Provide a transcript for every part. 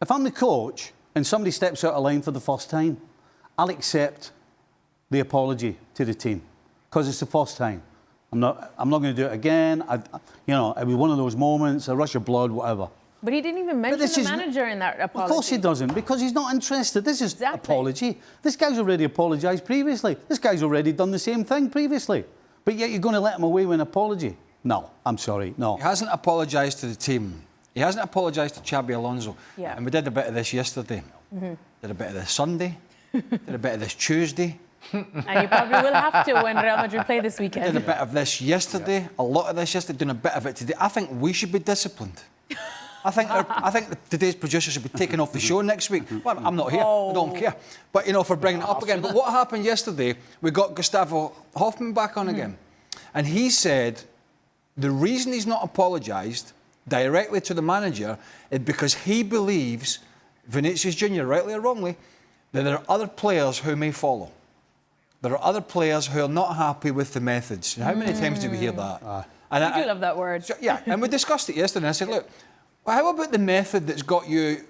If I'm the coach and somebody steps out of line for the first time, I'll accept the apology to the team because it's the first time. I'm not going to do it again. You know, it was one of those moments, a rush of blood, whatever. But he didn't even mention the manager in that apology. Of course he doesn't, because he's not interested. This is apology. This guy's already apologised previously. This guy's already done the same thing previously. But yet you're going to let him away with an apology? No, I'm sorry, no. He hasn't apologised to the team. He hasn't apologised to Xabi Alonso. Yeah. And we did a bit of this yesterday. Did a bit of this Sunday. Did a bit of this Tuesday. And you probably will have to when Real Madrid play this weekend. Did a bit of this yesterday, a lot of this yesterday, doing a bit of it today. I think we should be disciplined. I think today's producer should be taken off the show next week. Well, I'm not here. I don't care. But, you know, for bringing it up again. But what happened yesterday, we got Gustavo Hoffmann back on again. And he said the reason he's not apologised directly to the manager is because he believes, Vinícius Júnior, rightly or wrongly, that there are other players who may follow. There are other players who are not happy with the methods. How many times do we hear that? And I do love that word. So, yeah, and we discussed it yesterday. And I said, look, well, how about the method that's got you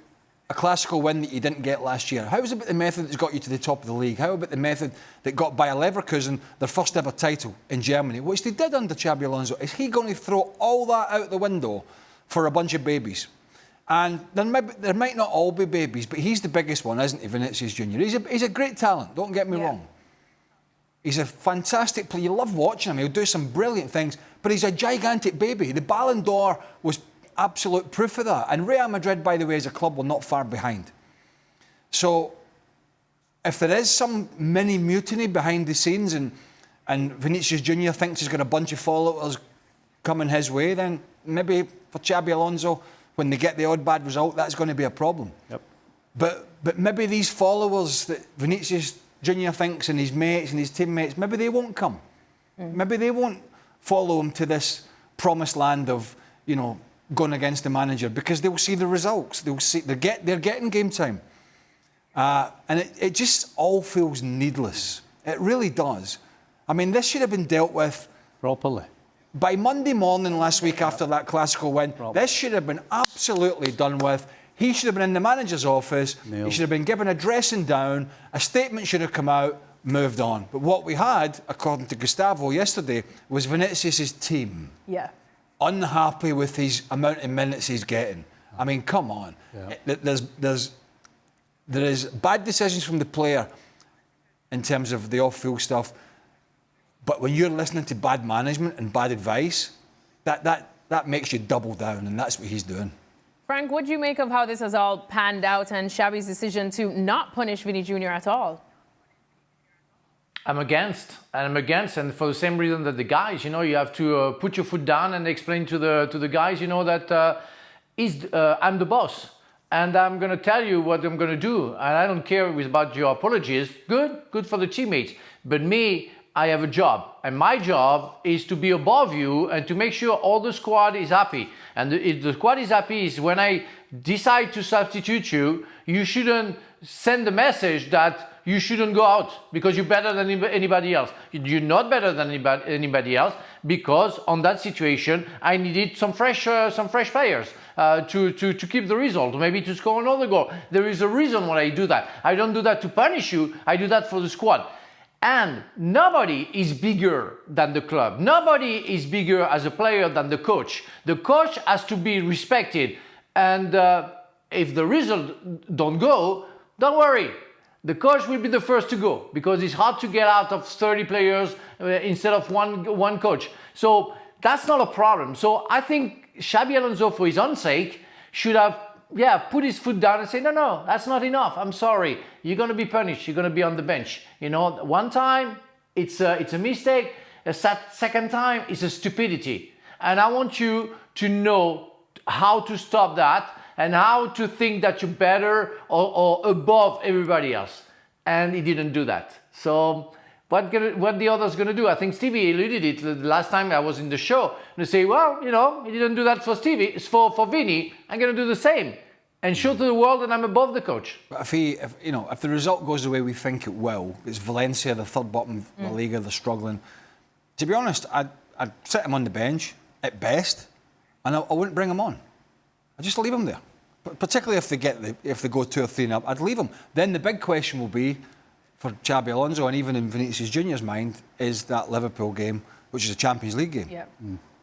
a Clásico win that you didn't get last year? How about the method that's got you to the top of the league? How about the method that got Bayer Leverkusen their first ever title in Germany, which they did under Xabi Alonso? Is he going to throw all that out the window for a bunch of babies? And there might not all be babies, but he's the biggest one, isn't he, Vinícius Júnior? He's a great talent, don't get me wrong. He's a fantastic player. You love watching him. He'll do some brilliant things, but he's a gigantic baby. The Ballon d'Or was absolute proof of that. And Real Madrid, by the way, as a club, were not far behind. So if there is some mini mutiny behind the scenes and Vinícius Júnior thinks he's got a bunch of followers coming his way, then maybe for Xabi Alonso, when they get the odd bad result, that's going to be a problem. Yep. But maybe these followers that Vinícius Júnior thinks and his mates and his teammates, maybe they won't come. Maybe they won't follow him to this promised land of, you know, going against the manager, because they'll see the results. They'll see they're getting game time. And it just all feels needless. It really does. I mean, this should have been dealt with properly. By Monday morning last week after that Clásico win. This should have been absolutely done with. He should have been in the manager's office. He should have been given a dressing down. A statement should have come out, moved on. But what we had, according to Gustavo yesterday, was Vinícius' team. Yeah. Unhappy with his amount of minutes he's getting. I mean, come on. Yeah. There is bad decisions from the player in terms of the off-field stuff. But when you're listening to bad management and bad advice, that makes you double down, and that's what he's doing. Frank, what do you make of how this has all panned out and Xabi's decision to not punish Vini Jr. at all? I'm against, and for the same reason that the guys, you know, you have to put your foot down and explain to the guys, you know, that I'm the boss, and I'm going to tell you what I'm going to do, and I don't care about your apologies. Good for the teammates, but me, I have a job, and my job is to be above you and to make sure all the squad is happy. And if the squad is happy, is when I decide to substitute you, you shouldn't send the message that you shouldn't go out because you're better than anybody else. You're not better than anybody else, because on that situation, I needed some fresh players to keep the result, maybe to score another goal. There is a reason why I do that. I don't do that to punish you. I do that for the squad. And nobody is bigger than the club. Nobody is bigger as a player than the coach. The coach has to be respected. And if the result don't go, don't worry. The coach will be the first to go, because it's hard to get out of 30 players instead of one coach. So that's not a problem. So I think Xabi Alonso, for his own sake, should have put his foot down and say, no, that's not enough. I'm sorry. You're going to be punished. You're going to be on the bench. You know, one time it's a mistake. A second time it's a stupidity. And I want you to know how to stop that and how to think that you're better or above everybody else. And he didn't do that. So what the others going to do? I think Stevie alluded it the last time I was in the show. And they say, well, you know, he didn't do that for Stevie. It's for Vini. I'm going to do the same and show to the world that I'm above the coach. But if the result goes the way we think it will, it's Valencia, the third bottom La Liga, they're struggling. To be honest, I'd sit him on the bench at best, and I wouldn't bring him on. I'd just leave him there. particularly if they go 2 or 3 up, I'd leave him. Then the big question will be for Xabi Alonso, and even in Vinícius Júnior's mind, is that Liverpool game, which is a Champions League game. Yeah.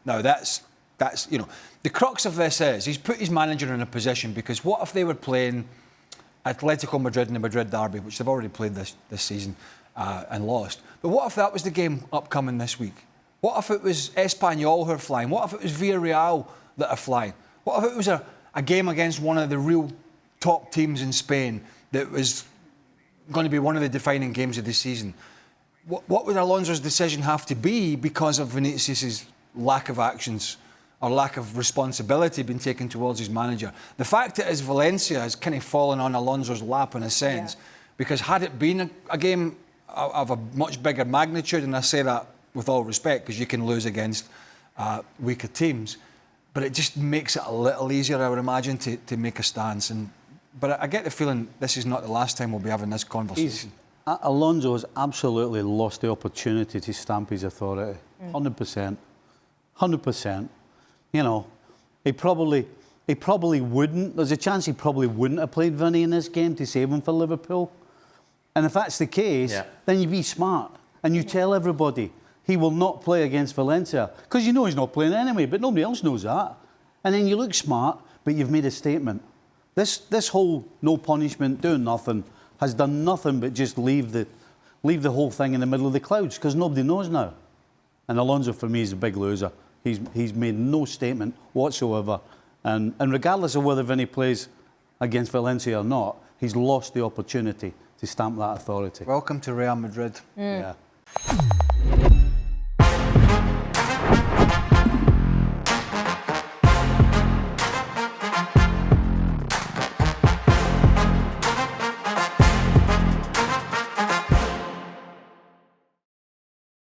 Now that's the crux of this is he's put his manager in a position, because what if they were playing Atletico Madrid in the Madrid derby, which they've already played this season and lost. But what if that was the game upcoming this week? What if it was Espanyol who are flying? What if it was Villarreal that are flying? What if it was a game against one of the real top teams in Spain that was going to be one of the defining games of the season? What would Alonso's decision have to be because of Vinícius's lack of actions or lack of responsibility being taken towards his manager? The fact that his Valencia has kind of fallen on Alonso's lap in a sense, because had it been a game of a much bigger magnitude, and I say that with all respect because you can lose against weaker teams, but it just makes it a little easier, I would imagine, to make a stance. But I get the feeling this is not the last time we'll be having this conversation. Alonso has absolutely lost the opportunity to stamp his authority. 100%. 100%. You know, he probably wouldn't. There's a chance he probably wouldn't have played Vinny in this game to save him for Liverpool. And if that's the case, then you be smart and you tell everybody he will not play against Valencia, because you know he's not playing anyway, but nobody else knows that. And then you look smart, but you've made a statement. This whole no punishment, doing nothing, has done nothing but just leave the whole thing in the middle of the clouds, because nobody knows now. And Alonso, for me, is a big loser. He's made no statement whatsoever. And regardless of whether Vinny plays against Valencia or not, he's lost the opportunity to stamp that authority. Welcome to Real Madrid. Yeah.